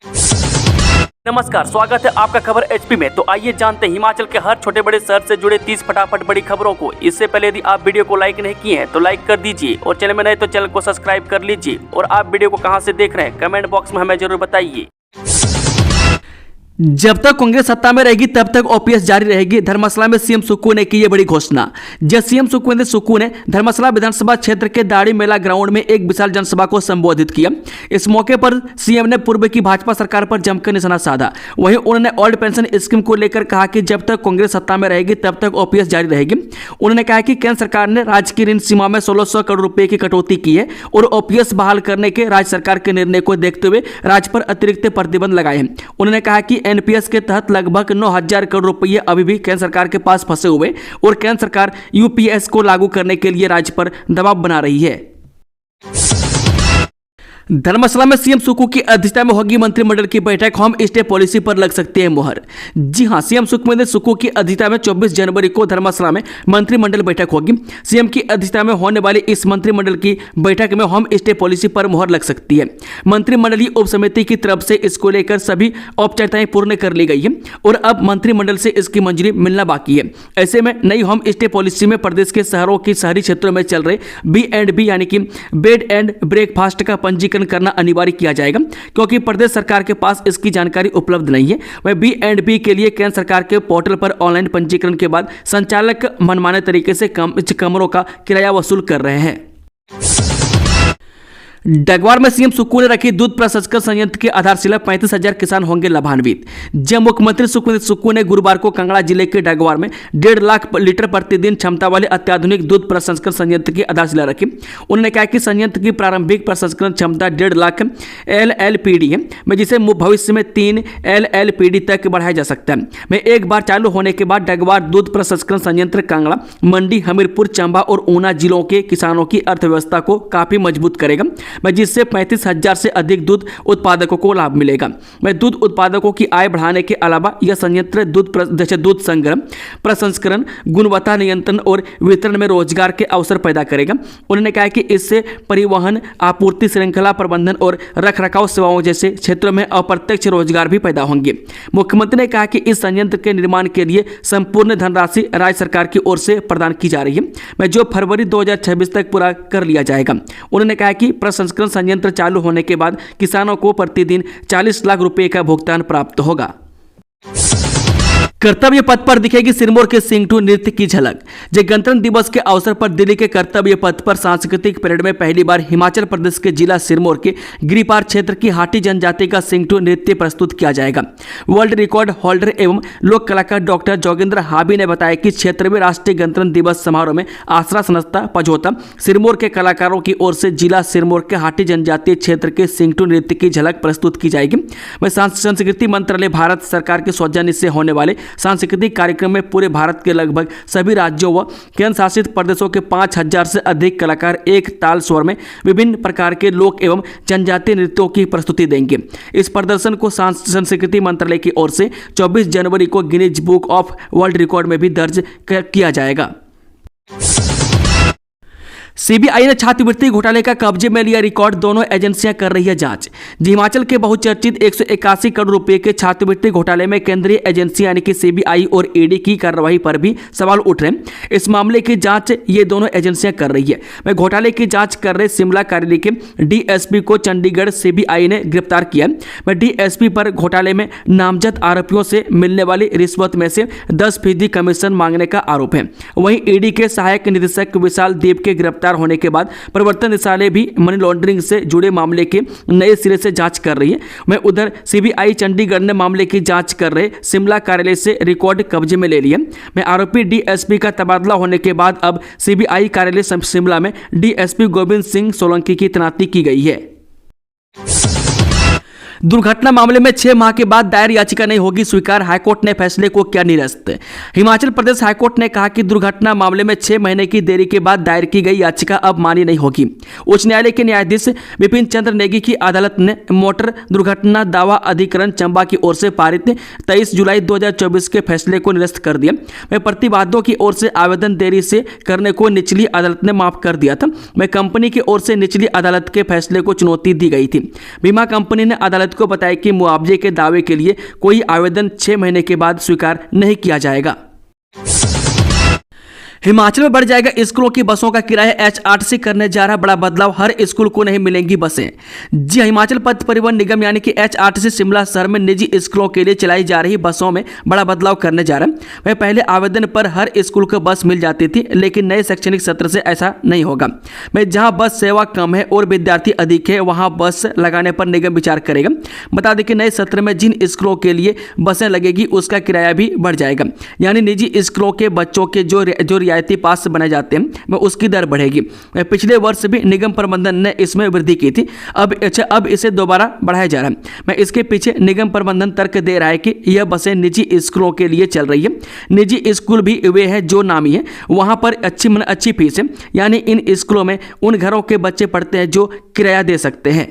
नमस्कार, स्वागत है आपका खबर एचपी में। तो आइए जानते हैं हिमाचल के हर छोटे बड़े शहर से जुड़े 30 फटाफट बड़ी खबरों को। इससे पहले यदि आप वीडियो को लाइक नहीं किए हैं तो लाइक कर दीजिए और चैनल में नए तो चैनल को सब्सक्राइब कर लीजिए। और आप वीडियो को कहां से देख रहे हैं कमेंट बॉक्स में हमें जरूर बताइए। जब तक कांग्रेस सत्ता में रहेगी तब तक ओपीएस जारी रहेगी, धर्मशाला में सीएम सुक्खू ने की ये बड़ी घोषणा। जब सीएम सुक्खू ने धर्मशाला विधानसभा क्षेत्र के दाड़ी मेला ग्राउंड में एक विशाल जनसभा को संबोधित किया। इस मौके पर सीएम ने पूर्व की भाजपा सरकार पर जमकर निशाना साधा। वहीं उन्होंने ओल्ड पेंशन स्कीम को लेकर कहा कि जब तक कांग्रेस सत्ता में रहेगी तब तक ओपीएस जारी रहेगी। उन्होंने कहा कि केंद्र सरकार ने राज्य की ऋण सीमा में 1600 करोड़ रुपए की कटौती की है और ओपीएस बहाल करने के राज्य सरकार के निर्णय को देखते हुए राज्य पर अतिरिक्त प्रतिबंध लगाए हैं। उन्होंने कहा कि एनपीएस के तहत लगभग 9000 करोड़ रुपए अभी भी केंद्र सरकार के पास फंसे हुए और केंद्र सरकार यूपीएस को लागू करने के लिए राज्य पर दबाव बना रही है। धर्मशाला में सीएम सुक्खू की अध्यक्षता में होगी मंत्रिमंडल की बैठक। होम स्टे पॉलिसी पर लग सकते हैं मुहर। जी हां, सीएम सुक्खू की अध्यक्षता में 24 जनवरी को धर्मशाला में मंत्रिमंडल बैठक होगी। सीएम की अध्यक्षता में होने वाली इस मंत्रिमंडल की बैठक में होम स्टे पॉलिसी पर मुहर लग सकती है। मंत्रिमंडलीय उप समिति की तरफ से इसको लेकर सभी औपचारिकताएं पूर्ण कर ली गई है और अब मंत्रिमंडल से इसकी मंजूरी मिलना बाकी है। ऐसे में नई होम स्टे पॉलिसी में प्रदेश के शहरों की शहरी क्षेत्रों में चल रहे B&B यानी कि बेड एंड ब्रेकफास्ट का पंजीकरण करना अनिवार्य किया जाएगा, क्योंकि प्रदेश सरकार के पास इसकी जानकारी उपलब्ध नहीं है। वह B&B के लिए केंद्र सरकार के पोर्टल पर ऑनलाइन पंजीकरण के बाद संचालक मनमाने तरीके से कमरों का किराया वसूल कर रहे हैं। डगवार में सीएम सुक्खू ने रखी दूध प्रसंस्करण संयंत्र की आधारशिला, 35,000 किसान होंगे लाभान्वित। जब मुख्यमंत्री सुक्खू ने गुरुवार को कांगड़ा जिले के डगवार में 1.5 लाख लीटर प्रतिदिन क्षमता वाले अत्याधुनिक दूध प्रसंस्करण संयंत्र की आधारशिला रखी। उन्होंने कहा कि संयंत्र की प्रारंभिक प्रसंस्करण क्षमता 1.5 लाख LLPD है, में जिसे भविष्य में 3 LLPD तक बढ़ाया जा सकता है। में एक बार चालू होने के बाद डगवार दूध प्रसंस्करण संयंत्र कांगड़ा, मंडी, हमीरपुर, चंबा और ऊना जिलों के किसानों की अर्थव्यवस्था को काफी मजबूत करेगा, जिससे 35,000 से अधिक दूध उत्पादकों को लाभ मिलेगा। दूध उत्पादकों की आय बढ़ाने के अलावा यह संयंत्र दूध संग्रह, प्रसंस्करण, गुणवत्ता नियंत्रण और वितरण में रोजगार के अवसर पैदा करेगा। उन्होंने कहा कि इससे परिवहन, आपूर्ति श्रृंखला प्रबंधन और रखरखाव सेवाओं जैसे क्षेत्रों में अप्रत्यक्ष रोजगार भी पैदा होंगे। मुख्यमंत्री ने कहा कि इस संयंत्र के निर्माण के लिए संपूर्ण धनराशि राज्य सरकार की ओर से प्रदान की जा रही है, जो फरवरी 2026 तक पूरा कर लिया जाएगा। उन्होंने कहा कि प्रसंस्करण संयंत्र चालू होने के बाद किसानों को प्रतिदिन 40 लाख रुपए का भुगतान प्राप्त होगा। कर्तव्य पथ पर दिखेगी सिरमौर के सिंगटू नृत्य की झलक। गणतंत्र दिवस के अवसर पर दिल्ली के कर्तव्य पथ पर सांस्कृतिक परेड में पहली बार हिमाचल प्रदेश के जिला सिरमौर के गिरिपार क्षेत्र की हाटी जनजाति का सिंगटू नृत्य प्रस्तुत किया जाएगा। वर्ल्ड रिकॉर्ड होल्डर एवं लोक कलाकार डॉक्टर जोगेंद्र हाबी ने बताया कि क्षेत्र में राष्ट्रीय गणतंत्र दिवस समारोह में आसरा संस्था पझोता सिरमौर के कलाकारों की ओर से जिला सिरमौर के हाटी जनजातीय क्षेत्र के सिंगटू नृत्य की झलक प्रस्तुत की जाएगी। संस्कृति मंत्रालय भारत सरकार के सौजन्य से होने वाले सांस्कृतिक कार्यक्रम में पूरे भारत के लगभग सभी राज्यों व केंद्र शासित प्रदेशों के 5000 से अधिक कलाकार एक ताल स्वर में विभिन्न प्रकार के लोक एवं जनजातीय नृत्यों की प्रस्तुति देंगे। इस प्रदर्शन को संस्कृति मंत्रालय की ओर से 24 जनवरी को Guinness book of world record में भी दर्ज किया जाएगा। सीबीआई ने छात्रवृत्ति घोटाले का कब्जे में लिया रिकॉर्ड, दोनों एजेंसियां कर रही है जांच। हिमाचल के बहुचर्चित 181 करोड़ रुपए के छात्रवृत्ति घोटाले में केंद्रीय एजेंसी यानी कि सीबीआई और ईडी की कार्रवाई पर भी सवाल उठ रहे हैं। इस मामले की जांच ये दोनों एजेंसियां कर रही है। घोटाले की जांच कर रहे शिमला कार्यालय के डीएसपी को चंडीगढ़ सीबीआई ने गिरफ्तार किया। डीएसपी पर घोटाले में नामजद आरोपियों से मिलने वाली रिश्वत में से 10% कमीशन मांगने का आरोप है। वहीं ईडी के सहायक निदेशक विशाल दीप के गिरफ्तार होने के बाद प्रवर्तन निदेशालय भी मनी लॉन्ड्रिंग से जुड़े मामले के नए सिरे से जांच कर रही है। उधर सीबीआई चंडीगढ़ ने मामले की जांच कर रहे शिमला कार्यालय से रिकॉर्ड कब्जे में ले लिया। आरोपी डीएसपी का तबादला होने के बाद अब सीबीआई कार्यालय शिमला में डीएसपी गोविंद सिंह सोलंकी की तैनाती की गई है। दुर्घटना मामले में 6 माह के बाद दायर याचिका नहीं होगी स्वीकार, हाईकोर्ट ने फैसले को किया निरस्त। हिमाचल प्रदेश हाईकोर्ट ने कहा कि दुर्घटना मामले में 6 महीने की देरी के बाद दायर की गई याचिका अब मानी नहीं होगी। उच्च न्यायालय के न्यायाधीश विपिन चंद्र नेगी की अदालत ने मोटर दुर्घटना दावा अधिकरण चंबा की ओर से पारित 23 जुलाई 2024 के फैसले को निरस्त कर दिया। प्रतिवादियों की ओर से आवेदन देरी से करने को निचली अदालत ने माफ कर दिया था। कंपनी की ओर से निचली अदालत के फैसले को चुनौती दी गई थी। बीमा कंपनी ने अदालत अदालत को बताया कि मुआवजे के दावे के लिए कोई आवेदन 6 महीने के बाद स्वीकार नहीं किया जाएगा। हिमाचल में बढ़ जाएगा स्कूलों की बसों का किराया, एचआरटीसी करने जा रहा बड़ा बदलाव, हर स्कूल को नहीं मिलेंगी बसें। जी हिमाचल पथ परिवहन निगम यानी कि एचआरटीसी शिमला शहर में निजी स्कूलों के लिए चलाई जा रही बसों में बड़ा बदलाव करने जा रहा है। वह पहले आवेदन पर हर स्कूल को बस मिल जाती थी, लेकिन नए शैक्षणिक सत्र से ऐसा नहीं होगा। मैं जहां बस सेवा कम है और विद्यार्थी अधिक है वहां बस लगाने पर निगम विचार करेगा। बता दें कि नए सत्र में जिन स्कूलों के लिए बसें लगेगी उसका किराया भी बढ़ जाएगा, यानी निजी स्कूलों के बच्चों के जो रियायती पास बनाए जाते हैं वह उसकी दर बढ़ेगी। पिछले वर्ष भी निगम प्रबंधन ने इसमें वृद्धि की थी, अब इसे दोबारा बढ़ाया जा रहा है। मैं इसके पीछे निगम प्रबंधन तर्क दे रहा है कि यह बसें निजी स्कूलों के लिए चल रही है। निजी स्कूल भी वे हैं जो नामी है, वहां पर अच्छी फीस है, यानी इन स्कूलों में उन घरों के बच्चे पढ़ते हैं जो किराया दे सकते हैं।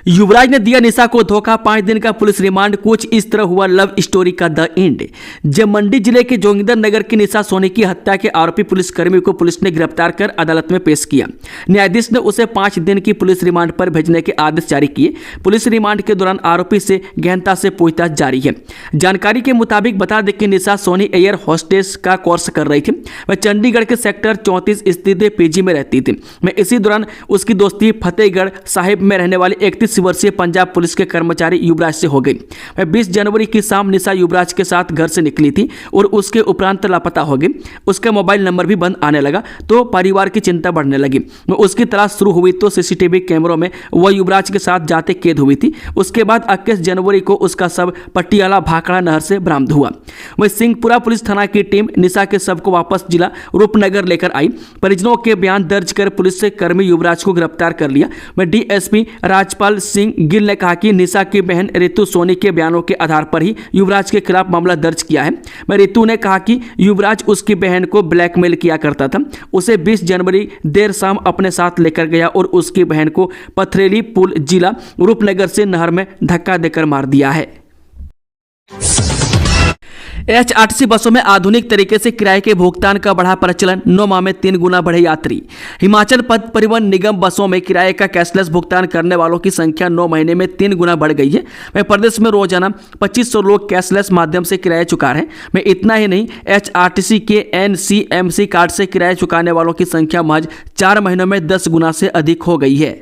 युवराज ने दिया निशा को धोखा, 5 दिन का पुलिस रिमांड। कुछ इस तरह हुआ लव स्टोरी का द एंड। जब मंडी जिले के जोगिंदर नगर की निशा सोनी की हत्या के आरोपी पुलिसकर्मी को पुलिस ने गिरफ्तार कर अदालत में पेश किया। न्यायाधीश ने उसे 5 दिन की पुलिस रिमांड पर भेजने के आदेश जारी किए। पुलिस रिमांड के दौरान आरोपी से गहनता से पूछताछ जारी है। जानकारी के मुताबिक बता दें कि निशा सोनी एयर होस्टेस का कोर्स कर रही थी। वह चंडीगढ़ के सेक्टर 34 स्थित पीजी में रहती थी। मैं इसी दौरान उसकी दोस्ती फतेहगढ़ साहिब में रहने वाले 31 वर्षीय पंजाब पुलिस के कर्मचारी युवराज से हो गई। वह 20 जनवरी की शाम निशा युवराज के साथ घर से निकली थी और उसके उपरांत लापता हो गई। उसका मोबाइल नंबर भी बंद आने लगा तो परिवार की चिंता बढ़ने लगी। उसकी तलाश शुरू हुई तो सीसीटीवी कैमरों में वह युवराज के साथ जाते कैद हुई थी। उसके बाद 21 जनवरी को उसका शव पटियाला भाखड़ा नहर से बरामद हुआ। वही सिंहपुरा पुलिस थाना की टीम निशा के शव को वापस जिला रूपनगर लेकर आई। परिजनों के बयान दर्ज कर पुलिस से कर्मी युवराज को गिरफ्तार कर लिया। वह डीएसपी राजपाल सिंह गिल ने कहा कि निशा की बहन रितु सोनी के बयानों के आधार पर ही युवराज के खिलाफ मामला दर्ज किया है। मैं रितु ने कहा कि युवराज उसकी बहन को ब्लैकमेल किया करता था। उसे 20 जनवरी देर शाम अपने साथ लेकर गया और उसकी बहन को पथरेली पुल जिला रूपनगर से नहर में धक्का देकर मार दिया है। एचआरटीसी बसों में आधुनिक तरीके से किराए के भुगतान का बढ़ा प्रचलन, 9 माह में 3 गुना बढ़े यात्री। हिमाचल पथ परिवहन निगम बसों में किराए का कैशलेस भुगतान करने वालों की संख्या 9 महीने में 3 गुना बढ़ गई है। वह प्रदेश में रोजाना 2500 लोग कैशलेस माध्यम से किराया चुका रहे हैं। मैं इतना ही नहीं, एचआरटीसी के NCMC कार्ड से किराया चुकाने वालों की संख्या महज 4 महीनों में 10 गुना से अधिक हो गई है।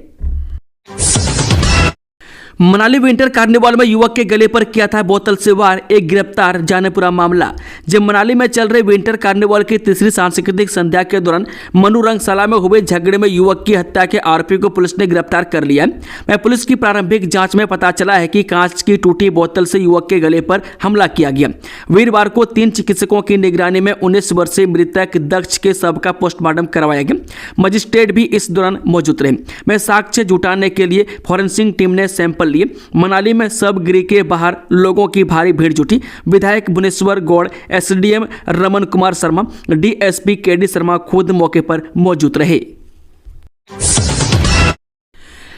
मनाली विंटर कार्निवाल में युवक के गले पर किया था बोतल से वार, एक गिरफ्तार, जाने पूरा मामला। जब मनाली में चल रहे विंटर कार्निवाल की तीसरी सांस्कृतिक संध्या के दौरान मनु रंगशाला में हुए झगड़े में युवक की हत्या के आरोपी को पुलिस ने गिरफ्तार कर लिया है। पुलिस की प्रारंभिक जांच में पता चला है कि कांच की टूटी बोतल से युवक के गले पर हमला किया गया। वीरवार को 3 चिकित्सकों की निगरानी में 19 वर्षीय मृतक दक्ष के शव का पोस्टमार्टम करवाया गया। मजिस्ट्रेट भी इस दौरान मौजूद रहे। साक्ष्य जुटाने के लिए फॉरेंसिक टीम ने सैंपल लिए। मनाली में सब गृह के बाहर लोगों की भारी भीड़ जुटी। विधायक Bhuvneshwar Gaur, SDM Raman Kumar Sharma, DSP KD Sharma खुद मौके पर मौजूद रहे।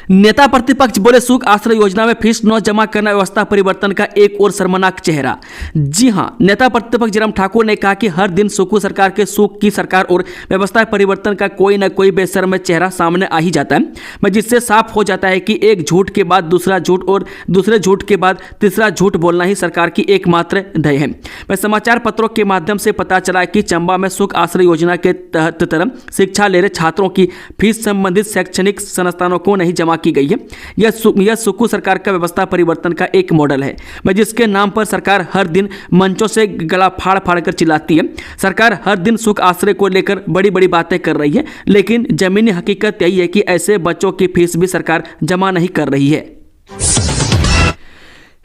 नेता प्रतिपक्ष बोले सुख आश्रय योजना में फीस न जमा करना व्यवस्था परिवर्तन का एक और शर्मनाक चेहरा। जी हां, नेता प्रतिपक्ष जयराम ठाकुर ने कहा कि हर दिन सुखू सरकार के सुख की सरकार और व्यवस्था परिवर्तन का कोई न कोई बेशर्म चेहरा सामने आ ही जाता है, जिससे साफ हो जाता है कि एक झूठ के बाद दूसरा झूठ और दूसरे झूठ के बाद तीसरा झूठ बोलना ही सरकार की एकमात्र ध्येय है। समाचार पत्रों के माध्यम से पता चला कि चंबा में सुख आश्रय योजना के तहत शिक्षा ले रहे छात्रों की फीस संबंधित शैक्षणिक संस्थानों को नहीं जमा की गई है। यह सुक्खू सरकार का व्यवस्था परिवर्तन का एक मॉडल है, जिसके नाम पर सरकार हर दिन मंचों से गला फाड़ फाड़ कर चिल्लाती है। सरकार हर दिन सुख आश्रय को लेकर बड़ी बड़ी बातें कर रही है, लेकिन जमीनी हकीकत यही है कि ऐसे बच्चों की फीस भी सरकार जमा नहीं कर रही है।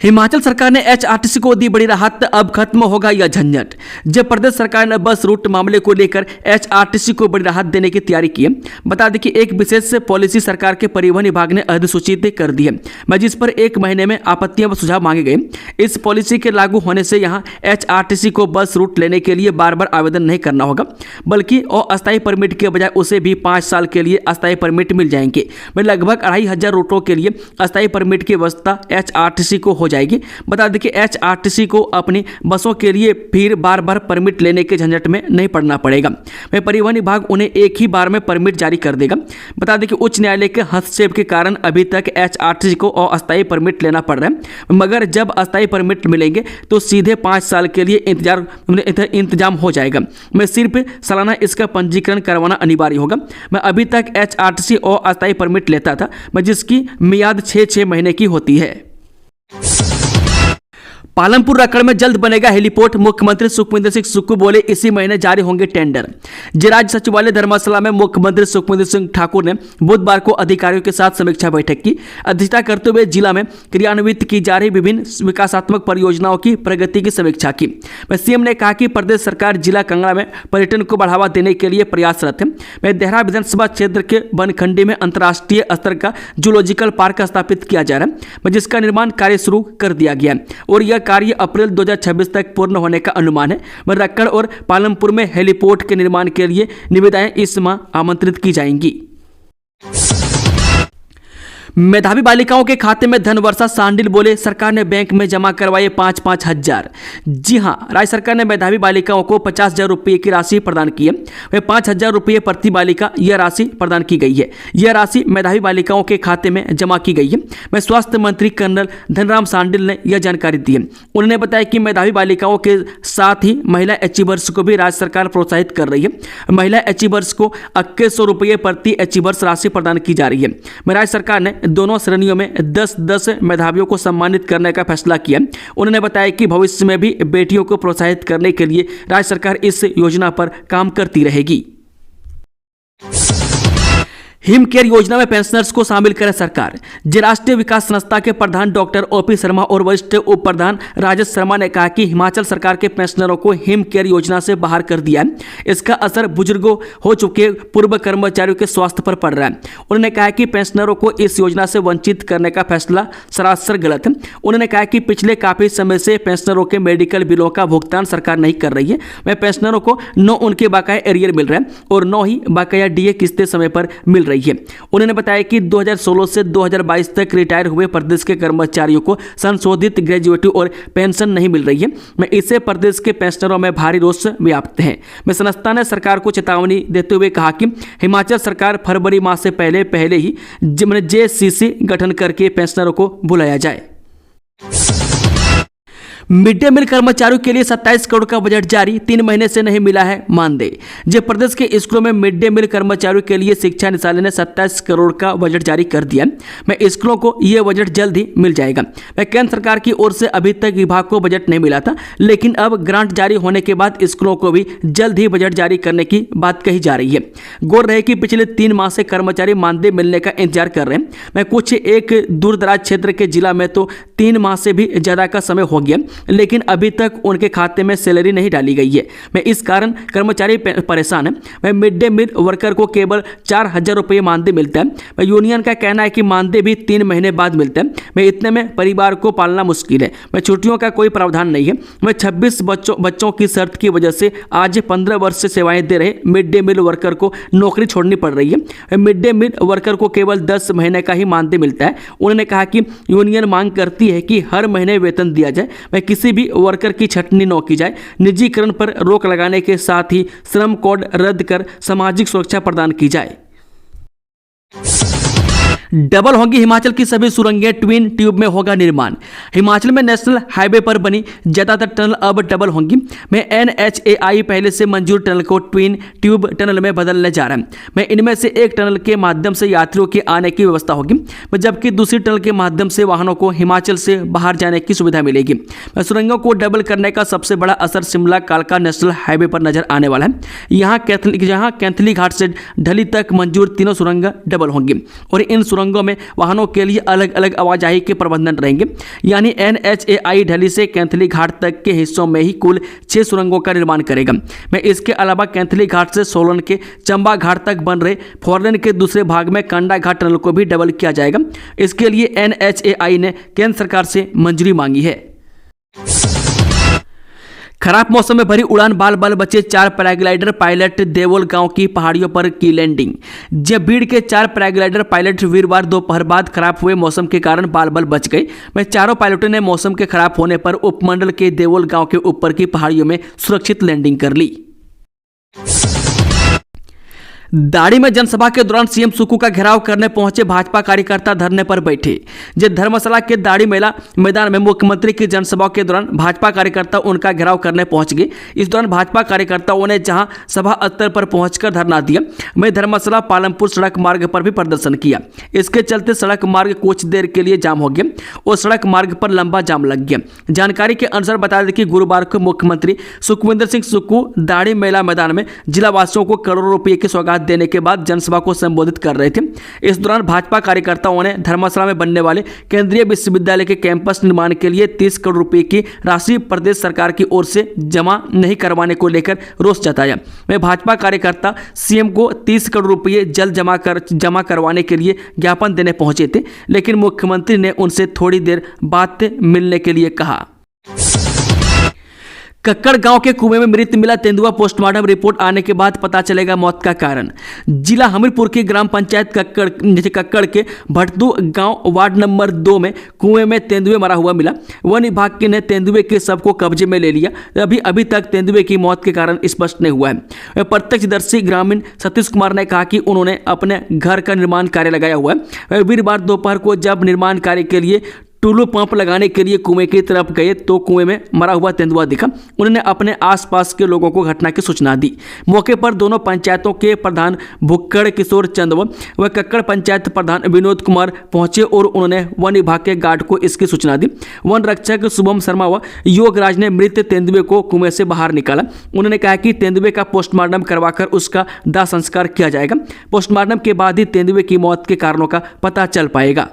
हिमाचल सरकार ने एचआरटीसी को दी बड़ी राहत, अब खत्म होगा यह झंझट। जब प्रदेश सरकार ने बस रूट मामले को लेकर एचआरटीसी को बड़ी राहत देने की तैयारी की है। बता दें कि एक विशेष पॉलिसी सरकार के परिवहन विभाग ने अधिसूचित कर दी है, जिस पर 1 महीने में आपत्तियां व सुझाव मांगे गए। इस पॉलिसी के लागू होने से यहां एचआरटीसी को बस रूट लेने के लिए बार बार आवेदन नहीं करना होगा, बल्कि अस्थायी परमिट के बजाय उसे भी 5 साल के लिए अस्थायी परमिट मिल जाएंगे। लगभग 2500 रूटों के लिए अस्थायी परमिट की व्यवस्था एचआरटीसी को हो जाएगी। जाएगी। बता दें कि HRTC को अपनी बसों के लिए फिर बार बार परमिट लेने के झंझट में नहीं पड़ना पड़ेगा। वह परिवहन विभाग उन्हें एक ही बार में परमिट जारी कर देगा। बता दें कि उच्च न्यायालय के हस्तक्षेप के कारण अभी तक HRTC को अस्थायी परमिट लेना पड़ रहा है, मगर जब अस्थायी परमिट मिलेंगे तो सीधे 5 साल के लिए इंतजाम हो जाएगा। मैं सिर्फ सालाना इसका पंजीकरण करवाना अनिवार्य होगा। मैं अभी तक HRTC और अस्थायी परमिट लेता था, मैं जिसकी मियाद 6 महीने की होती है। पालमपुर रकड़ में जल्द बनेगा हेलीपोर्ट, मुख्यमंत्री सुखविंदर सिंह सुक्खू बोले इसी महीने जारी होंगे टेंडर। राज्य सचिवालय धर्मशाला में मुख्यमंत्री सुखविंदर सिंह ठाकुर ने बुधवार को अधिकारियों के साथ समीक्षा बैठक की अध्यक्षता करते हुए जिला में क्रियान्वित की जा रही विभिन्न विकासात्मक परियोजनाओं की प्रगति की समीक्षा की। वह सीएम ने कहा कि प्रदेश सरकार जिला कंगड़ा में पर्यटन को बढ़ावा देने के लिए प्रयासरत है। वह देहरा विधानसभा क्षेत्र के बनखंडी में अंतर्राष्ट्रीय स्तर का जूलॉजिकल पार्क स्थापित किया जा रहा है, जिसका निर्माण कार्य शुरू कर दिया गया है और यह कार्य अप्रैल 2026 तक पूर्ण होने का अनुमान है। वह रक्कड़ और पालमपुर में हेलीपोर्ट के निर्माण के लिए निविदाएं इस माह आमंत्रित की जाएंगी। मेधावी बालिकाओं के खाते में धन वर्षा, सांडिल बोले सरकार ने बैंक में जमा करवाए 5-5 हजार। जी हां, राज्य सरकार ने मेधावी बालिकाओं को 50,000 रुपये की राशि प्रदान की है। वह 5,000 रुपये प्रति बालिका यह राशि प्रदान की गई है। यह राशि मेधावी बालिकाओं के खाते में जमा की गई है। वह स्वास्थ्य मंत्री कर्नल धनराम सांडिल ने यह जानकारी दी है। उन्होंने बताया कि मेधावी बालिकाओं के साथ ही महिला अचीवर्स को भी राज्य सरकार प्रोत्साहित कर रही है। महिला अचीवर्स को 2100 रुपये प्रति अचीवर्स राशि प्रदान की जा रही है। राज्य सरकार ने दोनों श्रेणियों में 10-10 मेधावियों को सम्मानित करने का फैसला किया। उन्होंने बताया कि भविष्य में भी बेटियों को प्रोत्साहित करने के लिए राज्य सरकार इस योजना पर काम करती रहेगी। हिम केयर योजना में पेंशनर्स को शामिल करे सरकार। राष्ट्रीय विकास संस्था के प्रधान डॉक्टर OP शर्मा और वरिष्ठ उप प्रधान राजेश शर्मा ने कहा कि हिमाचल सरकार के पेंशनरों को हिम केयर योजना से बाहर कर दिया है। इसका असर बुजुर्गों हो चुके पूर्व कर्मचारियों के स्वास्थ्य पर पड़ रहा है। उन्होंने कहा कि पेंशनरों को इस योजना से वंचित करने का फैसला सरासर गलत है। उन्होंने कहा कि पिछले काफी समय से पेंशनरों के मेडिकल बिलों का भुगतान सरकार नहीं कर रही है। वह पेंशनरों को न उनके बकाया एरियर मिल रहे हैं और न ही बकाया DA किस्तें समय पर मिल रही है। उन्होंने बताया कि 2016 से 2022 तक रिटायर हुए प्रदेश के कर्मचारियों को संशोधित ग्रेजुएटी और पेंशन नहीं मिल रही है। मैं इससे प्रदेश के पेंशनरों में भारी रोष व्याप्त है। मैं संस्था ने सरकार को चेतावनी देते हुए कहा कि हिमाचल सरकार फरवरी माह से पहले ही JCC गठन करके पेंशनरों को बुलाया जाए। मिड डे मील कर्मचारियों के लिए 27 करोड़ का बजट जारी, 3 महीने से नहीं मिला है मानदेय। जब प्रदेश के स्कूलों में मिड डे मील कर्मचारियों के लिए शिक्षा निदेशालय ने 27 करोड़ का बजट जारी कर दिया। मैं स्कूलों को यह बजट जल्द ही मिल जाएगा। मैं केंद्र सरकार की ओर से अभी तक विभाग को बजट नहीं मिला था, लेकिन अब ग्रांट जारी होने के बाद स्कूलों को भी जल्द ही बजट जारी करने की बात कही जा रही है। गौर रहे कि पिछले 3 माह से कर्मचारी मानदेय मिलने का इंतजार कर रहे हैं। मैं कुछ एक दूर दराज क्षेत्र के जिला में तो 3 माह से भी ज्यादा का समय हो गया, लेकिन अभी तक उनके खाते में सैलरी नहीं डाली गई है। मैं इस कारण कर्मचारी परेशान है। मैं मिड डे मील वर्कर को केवल 4,000 रुपये मानदेय मिलता है। मैं यूनियन का कहना है कि मानदेय भी 3 महीने बाद मिलता है। मैं इतने में परिवार को पालना मुश्किल है। मैं छुट्टियों का कोई प्रावधान नहीं है। मैं 26 बच्चों की शर्त की वजह से आज 15 वर्ष से सेवाएं दे रहे मिड डे मील वर्कर को नौकरी छोड़नी पड़ रही है। मिड डे मील वर्कर को केवल 10 महीने का ही मानदेय मिलता है। उन्होंने कहा कि यूनियन मांग करती है कि हर महीने वेतन दिया जाए। मैं किसी भी वर्कर की छटनी न की जाए। निजीकरण पर रोक लगाने के साथ ही श्रम कोड रद्द कर सामाजिक सुरक्षा प्रदान की जाए। डबल होंगी हिमाचल की सभी सुरंगें, ट्विन ट्यूब में होगा निर्माण। हिमाचल में नेशनल हाईवे पर बनी ज्यादातर टनल अब डबल होंगी। मैं NHAI पहले से मंजूर टनल को ट्विन ट्यूब टनल में बदलने जा रहा है। मैं इनमें से एक टनल के माध्यम से यात्रियों के आने की व्यवस्था होगी, जबकि दूसरी टनल के माध्यम से वाहनों को हिमाचल से बाहर जाने की सुविधा मिलेगी। सुरंगों को डबल करने का सबसे बड़ा असर शिमला कालका नेशनल हाईवे पर नजर आने वाला है। यहाँ कैंथली घाट से ढली तक मंजूर तीनों सुरंग डबल होंगी और इन सुरंगों में वाहनों के लिए अलग अलग आवाजाही के प्रबंधन रहेंगे। यानी NHAI ढली से कैंथली घाट तक के हिस्सों में ही कुल 6 सुरंगों का निर्माण करेगा। मैं इसके अलावा कैंथली घाट से सोलन के चंबा घाट तक बन रहे 4 लेन के दूसरे भाग में कंडा घाट टनल को भी डबल किया जाएगा। इसके लिए NHAI ने केंद्र सरकार से मंजूरी मांगी है। खराब मौसम में भरी उड़ान बाल बाल बचे 4 पैराग्लाइडर पायलट देवोल गांव की पहाड़ियों पर की लैंडिंग। जब भीड़ के 4 पैराग्लाइडर पायलट वीरवार दोपहर बाद खराब हुए मौसम के कारण बाल बाल बच गए। वह चारों पायलटों ने मौसम के खराब होने पर उपमंडल के देवोल गांव के ऊपर की पहाड़ियों में सुरक्षित लैंडिंग कर ली। दाड़ी में जनसभा के दौरान सीएम सुक्कू का घेराव करने पहुंचे भाजपा कार्यकर्ता धरने पर बैठे। जब धर्मशाला के दाड़ी मेला मैदान में मुख्यमंत्री की जनसभा के दौरान भाजपा कार्यकर्ता उनका घेराव करने पहुंच गए। इस दौरान भाजपा कार्यकर्ताओं ने जहां सभा स्थल पर पहुंचकर धरना दिया, वहीं धर्मशाला पालमपुर सड़क मार्ग पर भी प्रदर्शन किया। इसके चलते सड़क मार्ग कुछ देर के लिए जाम हो गया और सड़क मार्ग पर लंबा जाम लग गया। जानकारी के अनुसार बता दें कि गुरुवार को मुख्यमंत्री सुखविंदर सिंह सुक्कू दाड़ी मेला मैदान में जिलावासियों को करोड़ों रुपये की सौगात देने के बाद जनसभा को संबोधित कर रहे थे। इस दौरान भाजपा कार्यकर्ताओं ने धर्मशाला में बनने वाले केंद्रीय विश्वविद्यालय के कैंपस निर्माण के लिए 30 करोड़ रुपए की राशि प्रदेश सरकार की ओर से जमा नहीं करवाने को लेकर रोष जताया। वह भाजपा कार्यकर्ता सीएम को 30 करोड़ रुपए जल्द जमा करवाने के लिए ज्ञापन देने पहुंचे थे, लेकिन मुख्यमंत्री ने उनसे थोड़ी देर बाद मिलने के लिए कहा। कक्कड़ गांव के कुएं में मृत मिला तेंदुआ, पोस्टमार्टम रिपोर्ट आने के बाद पता चलेगा मौत का कारण। जिला हमीरपुर की ग्राम पंचायत कक्कड़ के भटदू गांव वार्ड नंबर 2 में कुएं में तेंदुए मरा हुआ मिला। वन विभाग ने तेंदुए के शव को कब्जे में ले लिया। अभी तक तेंदुए की मौत के कारण स्पष्ट नहीं हुआ है। प्रत्यक्षदर्शी ग्रामीण सतीश कुमार ने कहा कि उन्होंने अपने घर का निर्माण कार्य लगाया हुआ है। वीरवार दोपहर को जब निर्माण कार्य के लिए टूलू पंप लगाने के लिए कुएं की तरफ गए तो कुएं में मरा हुआ तेंदुआ दिखा। उन्होंने अपने आसपास के लोगों को घटना की सूचना दी। मौके पर दोनों पंचायतों के प्रधान भुक्कड़ किशोर चंद व कक्कड़ पंचायत प्रधान विनोद कुमार पहुंचे और उन्होंने वन विभाग के गार्ड को इसकी सूचना दी। वन रक्षक शुभम शर्मा व योगराज ने मृत तेंदुए को कुएं से बाहर निकाला। उन्होंने कहा कि तेंदुए का पोस्टमार्टम करवाकर उसका दाह संस्कार किया जाएगा। पोस्टमार्टम के बाद ही तेंदुए की मौत के कारणों का पता चल पाएगा।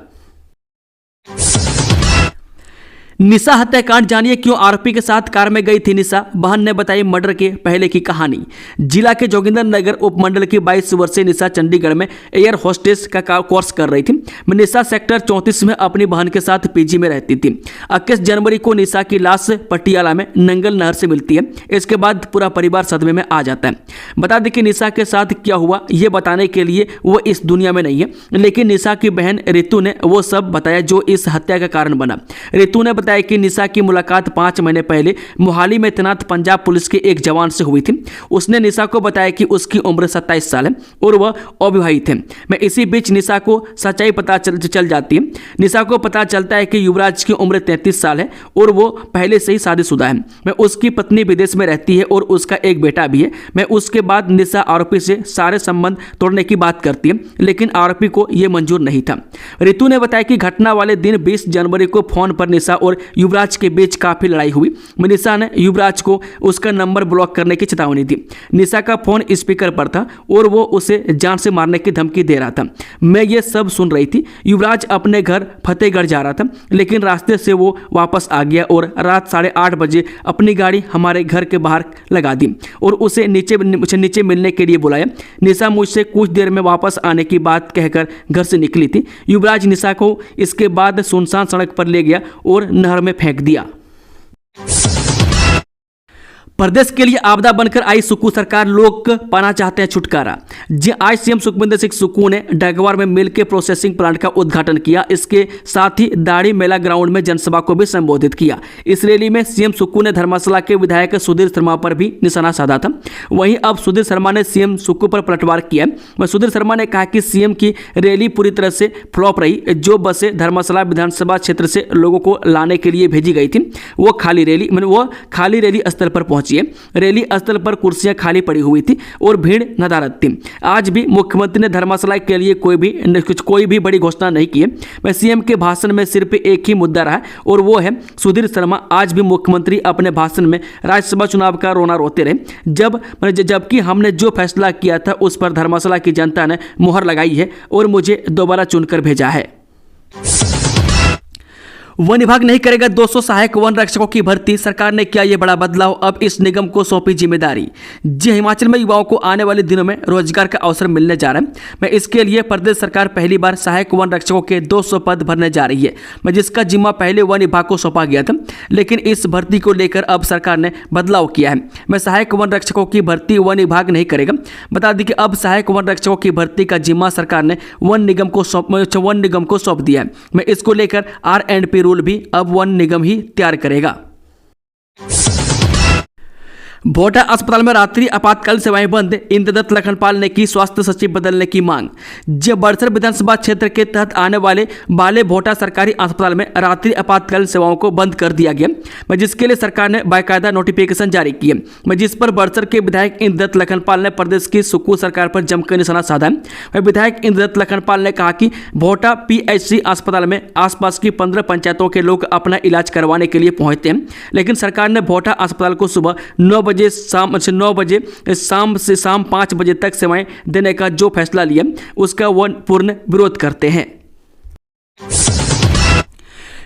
निशा हत्याकांड, जानिए क्यों आरोपी के साथ कार में गई थी निशा। बहन ने बताई मर्डर के पहले की कहानी। जिला के जोगिंदर नगर उपमंडल की 22 वर्षीय निशा चंडीगढ़ में एयर होस्टेस का कोर्स कर रही थी। निशा सेक्टर 34 में अपनी बहन के साथ पीजी में रहती थी। 21 जनवरी को निशा की लाश पटियाला में नंगल नहर से मिलती है। इसके बाद पूरा परिवार सदमे में आ जाता है। बता दें कि निशा के साथ क्या हुआ ये बताने के लिए वो इस दुनिया में नहीं है, लेकिन निशा की बहन रितु ने वो सब बताया जो इस हत्या का कारण बना। रितु ने बताया कि निशा की मुलाकात 5 महीने पहले मोहाली में तैनात पंजाब पुलिस के एक जवान से हुई थी। उसने निशा को बताया कि उसकी उम्र 27 साल है और वह अविवाहित है। मैं इसी बीच निशा को सच्चाई पता चल जाती है। निशा को पता चलता है कि युवराज की उम्र 33 साल है और वो पहले से ही शादीशुदा है। मैं उसकी पत्नी विदेश में रहती है और उसका एक बेटा भी है। मैं उसके बाद निशा आरोपी से सारे संबंध तोड़ने की बात करती है, लेकिन आरोपी को यह मंजूर नहीं था। रितु ने बताया कि घटना वाले दिन 20 जनवरी को फोन पर निशा और युवराज के बीच काफी लड़ाई हुई। निशा ने युवराज को उसका नंबर ब्लॉक करने की चेतावनी दी। निशा का फोन स्पीकर पर था और वो उसे जान से मारने की धमकी दे रहा था। मैं ये सब सुन रही थी। युवराज अपने घर फतेहगढ़ जा रहा था, लेकिन रास्ते से वो वापस आ गया और रात 8:30 बजे अपनी गाड़ी हमारे घर के बाहर लगा दी और उसे नीचे मिलने के लिए बुलाया। निशा मुझसे कुछ देर में वापस आने की बात कहकर घर से निकली थी। युवराज निशा को इसके बाद सुनसान सड़क पर ले गया और नहर में फेंक दिया। प्रदेश के लिए आपदा बनकर आई सुक्कू सरकार, लोग पाना चाहते हैं छुटकारा। आज सीएम सुखविंदर सिंह सुक्कू ने डगवार में मिल के प्रोसेसिंग प्लांट का उद्घाटन किया। इसके साथ ही दाड़ी मेला ग्राउंड में जनसभा को भी संबोधित किया। इस रैली में सीएम सुक्कू ने धर्मशाला के विधायक सुधीर शर्मा पर भी निशाना साधा था। वहीं अब सुधीर शर्मा ने सीएम सुक्कू पर पलटवार किया। वह सुधीर शर्मा ने कहा कि सीएम की रैली पूरी तरह से फ्लॉप रही। जो बसें धर्मशाला विधानसभा क्षेत्र से लोगों को लाने के लिए भेजी गई थी वो खाली रैली स्थल पर पहुंची। रैली स्थल पर कुर्सियां खाली पड़ी हुई थी और भीड़ नदारद थी। आज भी मुख्यमंत्री ने धर्मशाला के लिए कोई भी बड़ी घोषणा नहीं की है। वह सीएम के भाषण में सिर्फ एक ही मुद्दा रहा और वो है सुधीर शर्मा। आज भी मुख्यमंत्री अपने भाषण में राज्यसभा चुनाव का रोना रोते रहे, जबकि हमने जो फैसला किया था उस पर धर्मशाला की जनता ने मुहर लगाई है और मुझे दोबारा चुनकर भेजा है। वन विभाग नहीं करेगा 200 सहायक वन रक्षकों की भर्ती, सरकार ने किया ये बड़ा बदलाव, अब इस निगम को सौंपी जिम्मेदारी। जी, हिमाचल में युवाओं को आने वाले दिनों में रोजगार का अवसर मिलने जा रहा है। मैं इसके लिए प्रदेश सरकार पहली बार सहायक वन रक्षकों के 200 पद भरने जा रही है, मैं जिसका जिम्मा पहले वन विभाग को सौंपा गया था, लेकिन इस भर्ती को लेकर अब सरकार ने बदलाव किया है। मैं सहायक वन रक्षकों की भर्ती वन विभाग नहीं करेगा। बता दें कि अब सहायक वन रक्षकों की भर्ती का जिम्मा सरकार ने वन निगम को सौंप दिया है। मैं इसको लेकर R&P रूल भी अब वन निगम ही तैयार करेगा। भोटा अस्पताल में रात्रि आपातकालीन सेवाएं बंद, इंद्रदत्त लखनपाल ने की स्वास्थ्य सचिव बदलने की मांग। जब बड़सर विधानसभा क्षेत्र के तहत आने वाले बाले भोटा सरकारी अस्पताल में रात्रि आपातकालीन सेवाओं को बंद कर दिया गया, मैं जिसके लिए सरकार ने बाकायदा नोटिफिकेशन जारी किए, मैं जिस पर बड़सर के विधायक इंद्रदत्त लखनपाल ने प्रदेश की सुक्खू सरकार पर जमकर निशाना साधा है। वह विधायक इंद्रदत्त लखनपाल ने कहा कि भोटा PHC अस्पताल में आसपास की 15 पंचायतों के लोग अपना इलाज करवाने के लिए पहुंचते हैं, लेकिन सरकार ने भोटा अस्पताल को सुबह 9 बजे शाम से शाम 5 बजे तक सेवाएं देने का जो फैसला लिया उसका वो पूर्ण विरोध करते हैं।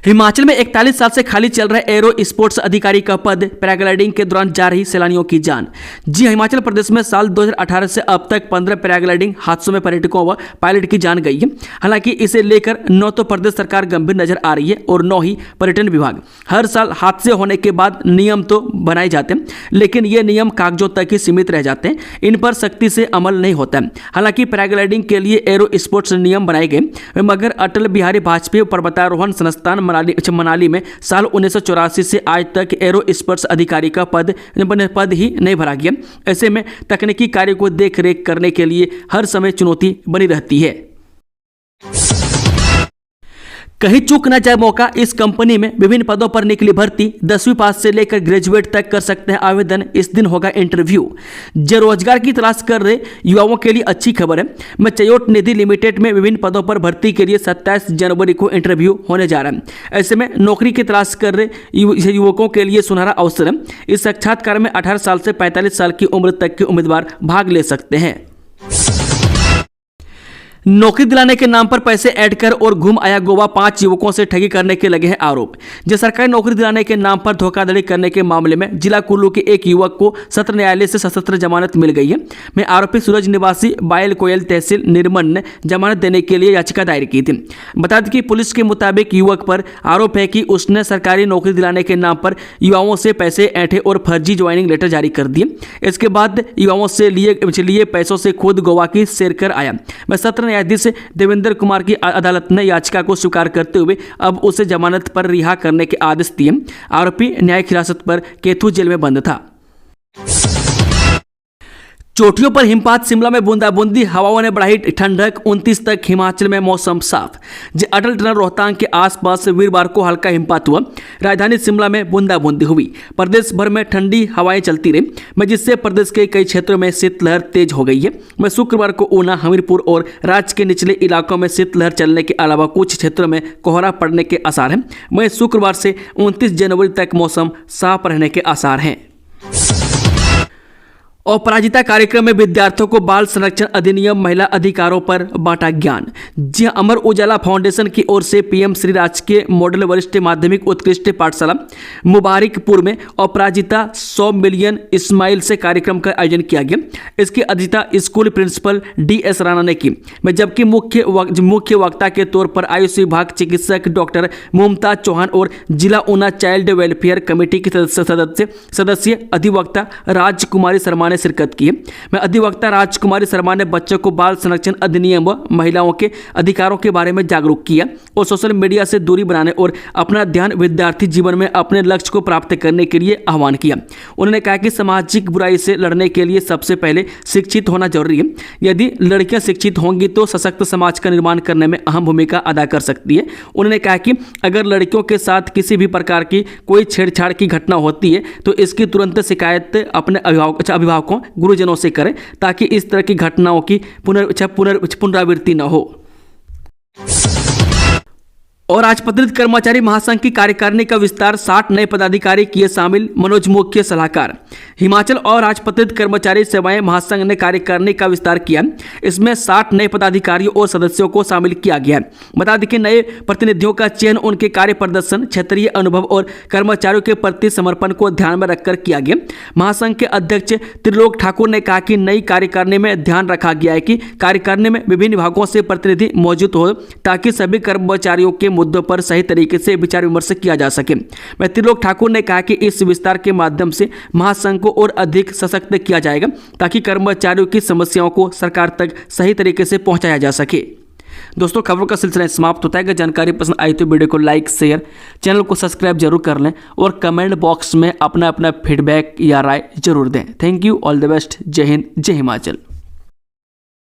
हिमाचल में 41 साल से खाली चल रहे एरो स्पोर्ट्स अधिकारी का पद, पैराग्लाइडिंग के दौरान जा रही सैलानियों की जान। जी, हिमाचल प्रदेश में साल 2018 से अब तक 15 पैराग्लाइडिंग हादसों में पर्यटकों व पायलट की जान गई है। हालांकि इसे लेकर न तो प्रदेश सरकार गंभीर नजर आ रही है और न ही पर्यटन विभाग। हर साल हादसे होने के बाद नियम तो बनाए जाते हैं, लेकिन ये नियम कागजों तक ही सीमित रह जाते हैं, इन पर सख्ती से अमल नहीं होता है। हालांकि पैराग्लाइडिंग के लिए एरो स्पोर्ट्स नियम बनाए गए, मगर अटल बिहारी वाजपेयी पर्वतारोहण संस्थान मनाली में साल 1984 से आज तक एरो स्पोर्ट्स अधिकारी का पद ही नहीं भरा गया। ऐसे में तकनीकी कार्य को देख रेख करने के लिए हर समय चुनौती बनी रहती है। कहीं चूक न जाए मौका, इस कंपनी में विभिन्न पदों पर निकली भर्ती, 10वीं पास से लेकर ग्रेजुएट तक कर सकते हैं आवेदन, इस दिन होगा इंटरव्यू। जो रोजगार की तलाश कर रहे युवाओं के लिए अच्छी खबर है। मैं चयोट निधि लिमिटेड में विभिन्न पदों पर भर्ती के लिए 27 जनवरी को इंटरव्यू होने जा रहा है। ऐसे में नौकरी की तलाश कर रहे युवकों के लिए सुनहरा अवसर है। इस साक्षात्कार में 18 साल से 45 साल की उम्र तक के उम्मीदवार भाग ले सकते हैं। नौकरी दिलाने के नाम पर पैसे ऐड कर और घूम आया गोवा, 5 युवकों से ठगी करने के लगे हैं आरोप। जो सरकारी नौकरी दिलाने के नाम पर धोखाधड़ी करने के मामले में जिला कुल्लू के एक युवक को सत्र न्यायालय से सशस्त्र जमानत मिल गई है। में आरोपी सूरज निवासी बायल कोयल तहसील निर्मन ने जमानत देने के लिए याचिका दायर की थी। बता दें कि पुलिस के मुताबिक युवक पर आरोप है कि उसने सरकारी नौकरी दिलाने के नाम पर युवाओं से पैसे ऐंठे और फर्जी ज्वाइनिंग लेटर जारी कर दिए। इसके बाद युवाओं से लिए पैसों से खुद गोवा की सैर कर आया। मैं सत्र न्यायाधीश देवेंद्र कुमार की अदालत ने याचिका को स्वीकार करते हुए अब उसे जमानत पर रिहा करने के आदेश दिए। आरोपी न्यायिक हिरासत पर केथू जेल में बंद था। चोटियों पर हिमपात, शिमला में बूंदाबूंदी, हवाओं ने बढ़ाई ठंडक, 29 तक हिमाचल में मौसम साफ। अटल टनल रोहतांग के आसपास वीरवार को हल्का हिमपात हुआ। राजधानी शिमला में बूंदाबूंदी हुई। प्रदेश भर में ठंडी हवाएं चलती रही, जिससे प्रदेश के कई क्षेत्रों में शीतलहर तेज हो गई है। मैं शुक्रवार को ऊना, हमीरपुर और राज्य के निचले इलाकों में शीतलहर चलने के अलावा कुछ क्षेत्रों में कोहरा पड़ने के आसार हैं। वहीं शुक्रवार से 29 जनवरी तक मौसम साफ रहने के आसार हैं। अपराजिता कार्यक्रम में विद्यार्थियों को बाल संरक्षण अधिनियम महिला अधिकारों पर बांटा ज्ञान। जी, अमर उजाला फाउंडेशन की ओर से PM श्री राजकीय मॉडल वरिष्ठ माध्यमिक उत्कृष्ट पाठशाला मुबारिकपुर में अपराजिता 100 मिलियन इस्माइल से कार्यक्रम का आयोजन किया गया। इसकी अध्यक्षता स्कूल प्रिंसिपल DS राणा ने की। जबकि मुख्य वक्ता के तौर पर आयुष विभाग चिकित्सक डॉक्टर मुमताज चौहान और जिला ऊना चाइल्ड वेलफेयर कमेटी की सदस्य अधिवक्ता राजकुमारी शर्मा शिरकत की। मैं अधिवक्ता राजकुमारी शर्मा ने बच्चों को बाल संरक्षण अधिनियम व महिलाओं के अधिकारों के बारे में जागरूक किया और सोशल मीडिया से दूरी बनाने और अपना ध्यान विद्यार्थी जीवन में अपने लक्ष्य को प्राप्त करने के लिए आह्वान किया। उन्होंने कहा कि सामाजिक बुराई से लड़ने के लिए सबसे पहले शिक्षित होना जरूरी है। यदि लड़कियां शिक्षित होंगी तो सशक्त समाज का निर्माण करने में अहम भूमिका अदा कर सकती है। उन्होंने कहा कि अगर लड़कियों के साथ किसी भी प्रकार की कोई छेड़छाड़ की घटना होती है तो इसकी तुरंत शिकायत अपने अभिभावकों गुरुजनों से करें ताकि इस तरह की घटनाओं की पुनरावृत्ति न हो। और राजपत्रित कर्मचारी महासंघ की कार्यकारिणी का विस्तार, 60 नए पदाधिकारी किए शामिल, मनोज मुख्य सलाहकार। हिमाचल और राजपत्रित कर्मचारी सेवाएं महासंघ ने कार्यकारिणी का विस्तार किया। इसमें 60 नए पदाधिकारियों और सदस्यों को शामिल किया गया। बता दें कि नए प्रतिनिधियों का चयन उनके कार्य प्रदर्शन, क्षेत्रीय अनुभव और कर्मचारियों के प्रति समर्पण को ध्यान में रखकर किया गया। महासंघ के अध्यक्ष त्रिलोक ठाकुर ने कहा कि नई कार्यकारिणी में ध्यान रखा गया है कि कार्यकारिणी में विभिन्न विभागों से प्रतिनिधि मौजूद हो ताकि सभी कर्मचारियों के मुद्दों पर सही तरीके से विचार विमर्श किया जा सके। वह त्रिलोक ठाकुर ने कहा कि इस विस्तार के माध्यम से महासंघ को और अधिक सशक्त किया जाएगा ताकि कर्मचारियों की समस्याओं को सरकार तक सही तरीके से पहुंचाया जा सके। दोस्तों, खबरों का सिलसिला समाप्त होता है। अगर जानकारी पसंद आई तो वीडियो को लाइक, शेयर, चैनल को सब्सक्राइब जरूर कर लें और कमेंट बॉक्स में अपना फीडबैक या राय जरूर दें। Thank you, all the best. जय हिंद, जय हिमाचल।